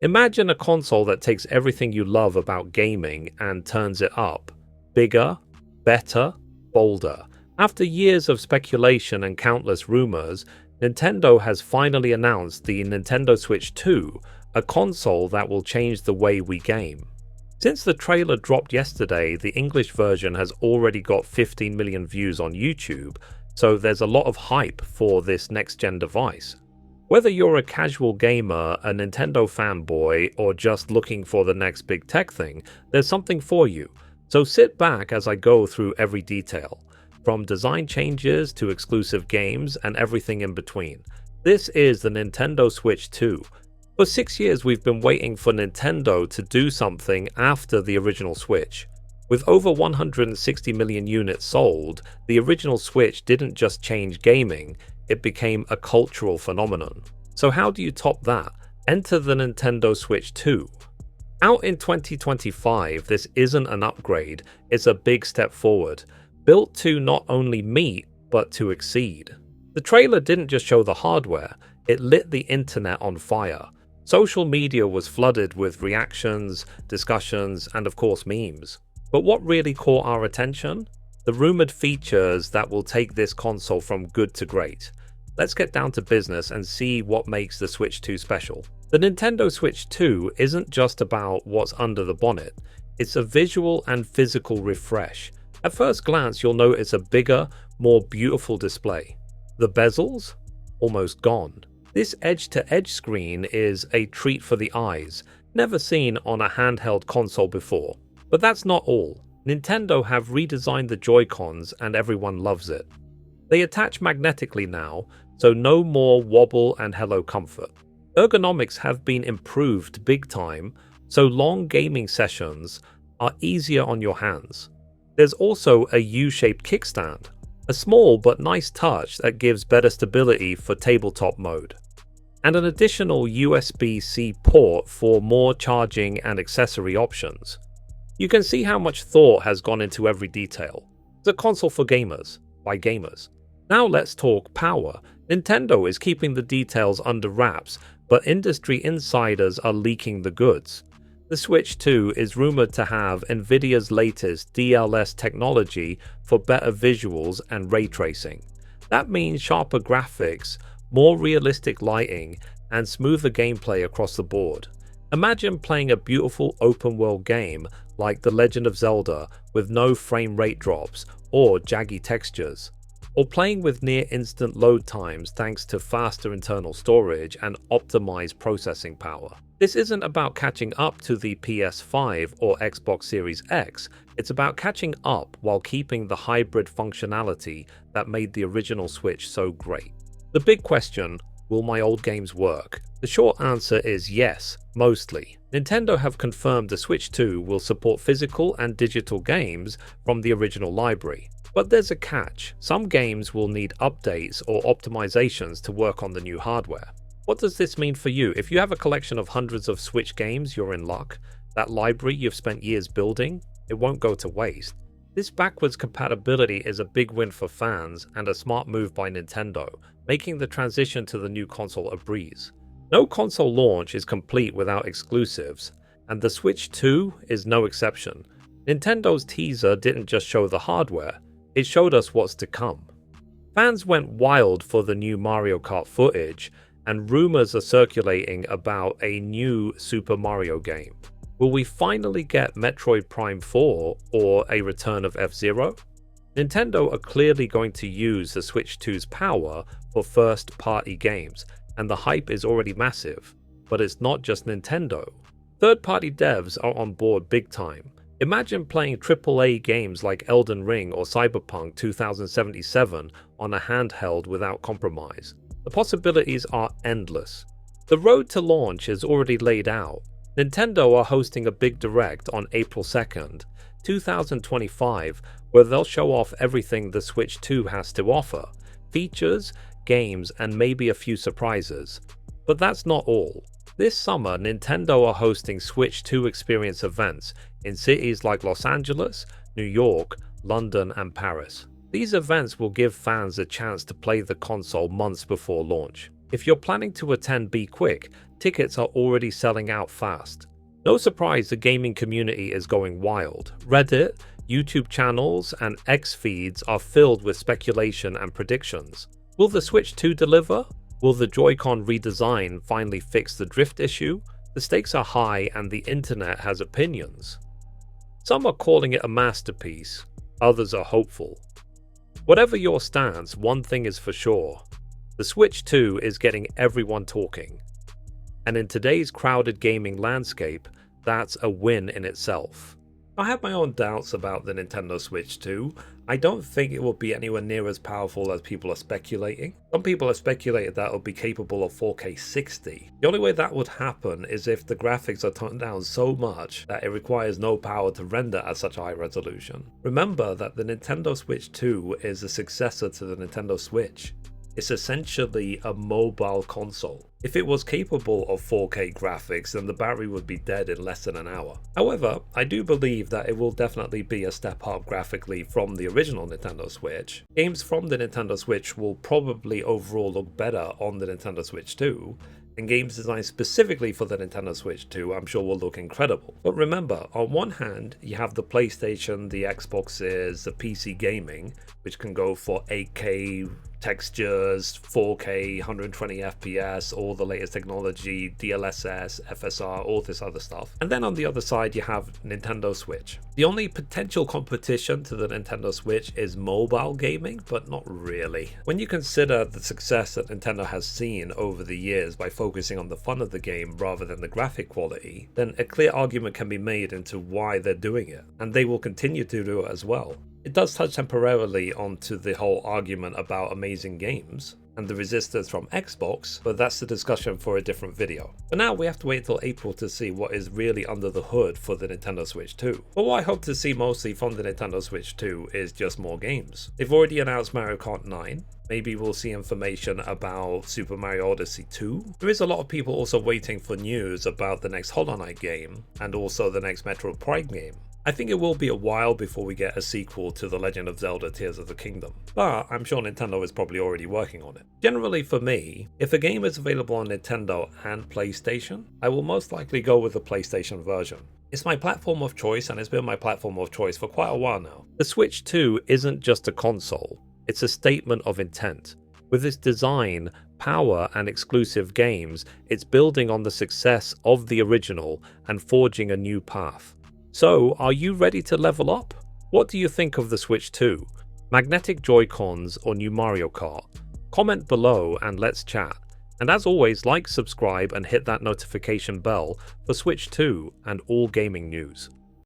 Imagine a console that takes everything you love about gaming and turns it up. Bigger, better, bolder. After years of speculation and countless rumors, Nintendo has finally announced the Nintendo Switch 2, a console that will change the way we game. Since the trailer dropped yesterday, the English version has already got 15 million views on YouTube, so there's a lot of hype for this next-gen device. Whether you're a casual gamer, a Nintendo fanboy, or just looking for the next big tech thing, there's something for you. So sit back as I go through every detail, from design changes to exclusive games and everything in between. This is the Nintendo Switch 2. For 6 years we've been waiting for Nintendo to do something after the original Switch. With over 160 million units sold, the original Switch didn't just change gaming, it became a cultural phenomenon. So how do you top that? Enter the Nintendo Switch 2. Out in 2025, this isn't an upgrade, it's a big step forward, built to not only meet, but to exceed. The trailer didn't just show the hardware, it lit the internet on fire. Social media was flooded with reactions, discussions, and of course memes. But what really caught our attention? The rumored features that will take this console from good to great. Let's get down to business and see what makes the Switch 2 special. The Nintendo Switch 2 isn't just about what's under the bonnet, it's a visual and physical refresh. At first glance, you'll notice a bigger, more beautiful display. The bezels? Almost gone. This edge-to-edge screen is a treat for the eyes, never seen on a handheld console before. But that's not all. Nintendo have redesigned the Joy-Cons and everyone loves it. They attach magnetically now, so no more wobble and hello comfort. Ergonomics have been improved big time, so long gaming sessions are easier on your hands. There's also a U-shaped kickstand, a small but nice touch that gives better stability for tabletop mode, and an additional USB-C port for more charging and accessory options. You can see how much thought has gone into every detail. It's a console for gamers, by gamers. Now let's talk power. Nintendo is keeping the details under wraps, but industry insiders are leaking the goods. The Switch 2 is rumored to have Nvidia's latest DLS technology for better visuals and ray tracing. That means sharper graphics, more realistic lighting, and smoother gameplay across the board. Imagine playing a beautiful open-world game like The Legend of Zelda with no frame rate drops or jaggy textures, or playing with near-instant load times thanks to faster internal storage and optimized processing power. This isn't about catching up to the PS5 or Xbox Series X, it's about catching up while keeping the hybrid functionality that made the original Switch so great. The big question, will my old games work? The short answer is yes, mostly. Nintendo have confirmed the Switch 2 will support physical and digital games from the original library. But there's a catch. Some games will need updates or optimizations to work on the new hardware. What does this mean for you? If you have a collection of hundreds of Switch games, you're in luck. That library you've spent years building, it won't go to waste. This backwards compatibility is a big win for fans and a smart move by Nintendo, making the transition to the new console a breeze. No console launch is complete without exclusives, and the Switch 2 is no exception. Nintendo's teaser didn't just show the hardware, it showed us what's to come. Fans went wild for the new Mario Kart footage, and rumors are circulating about a new Super Mario game. Will we finally get Metroid Prime 4 or a return of F-Zero? Nintendo are clearly going to use the Switch 2's power for first-party games, and the hype is already massive. But it's not just Nintendo. Third-party devs are on board big time. Imagine playing AAA games like Elden Ring or Cyberpunk 2077 on a handheld without compromise. The possibilities are endless. The road to launch is already laid out. Nintendo are hosting a big direct on April 2nd, 2025, where they'll show off everything the Switch 2 has to offer, features, games, and maybe a few surprises. But that's not all. This summer, Nintendo are hosting Switch 2 experience events in cities like Los Angeles, New York, London, and Paris. These events will give fans a chance to play the console months before launch. If you're planning to attend, be quick. Tickets are already selling out fast. No surprise the gaming community is going wild. Reddit, YouTube channels, and X feeds are filled with speculation and predictions. Will the Switch 2 deliver? Will the Joy-Con redesign finally fix the drift issue? The stakes are high and the internet has opinions. Some are calling it a masterpiece, others are hopeful. Whatever your stance, one thing is for sure. The Switch 2 is getting everyone talking. And in today's crowded gaming landscape, that's a win in itself. I have my own doubts about the Nintendo Switch 2. I don't think it will be anywhere near as powerful as people are speculating. Some people have speculated that it will be capable of 4K 60. The only way that would happen is if the graphics are toned down so much that it requires no power to render at such a high resolution. Remember that the Nintendo Switch 2 is a successor to the Nintendo Switch. It's essentially a mobile console. If it was capable of 4K graphics, then the battery would be dead in less than an hour. However, I do believe that it will definitely be a step up graphically from the original Nintendo Switch. Games from the Nintendo Switch will probably overall look better on the Nintendo Switch 2, and games designed specifically for the Nintendo Switch 2 I'm sure will look incredible. But remember, on one hand, you have the PlayStation, the Xboxes, the PC gaming, which can go for 8K textures, 4K, 120 FPS, all the latest technology, DLSS, FSR, all this other stuff. And then on the other side, you have Nintendo Switch. The only potential competition to the Nintendo Switch is mobile gaming, but not really. When you consider the success that Nintendo has seen over the years by focusing on the fun of the game rather than the graphic quality, then a clear argument can be made into why they're doing it, and they will continue to do it as well. It does touch temporarily onto the whole argument about amazing games and the resistance from Xbox, but that's the discussion for a different video. For now, we have to wait until April to see what is really under the hood for the Nintendo Switch 2. But what I hope to see mostly from the Nintendo Switch 2 is just more games. They've already announced Mario Kart 9. Maybe we'll see information about Super Mario Odyssey 2. There is a lot of people also waiting for news about the next Hollow Knight game and also the next Metroid Prime game. I think it will be a while before we get a sequel to The Legend of Zelda Tears of the Kingdom, but I'm sure Nintendo is probably already working on it. Generally for me, if a game is available on Nintendo and PlayStation, I will most likely go with the PlayStation version. It's my platform of choice and it's been my platform of choice for quite a while now. The Switch 2 isn't just a console, it's a statement of intent. With its design, power and exclusive games, it's building on the success of the original and forging a new path. So, are you ready to level up? What do you think of the Switch 2? Magnetic Joy-Cons or new Mario Kart? Comment below and let's chat. And as always, like, subscribe and hit that notification bell for Switch 2 and all gaming news.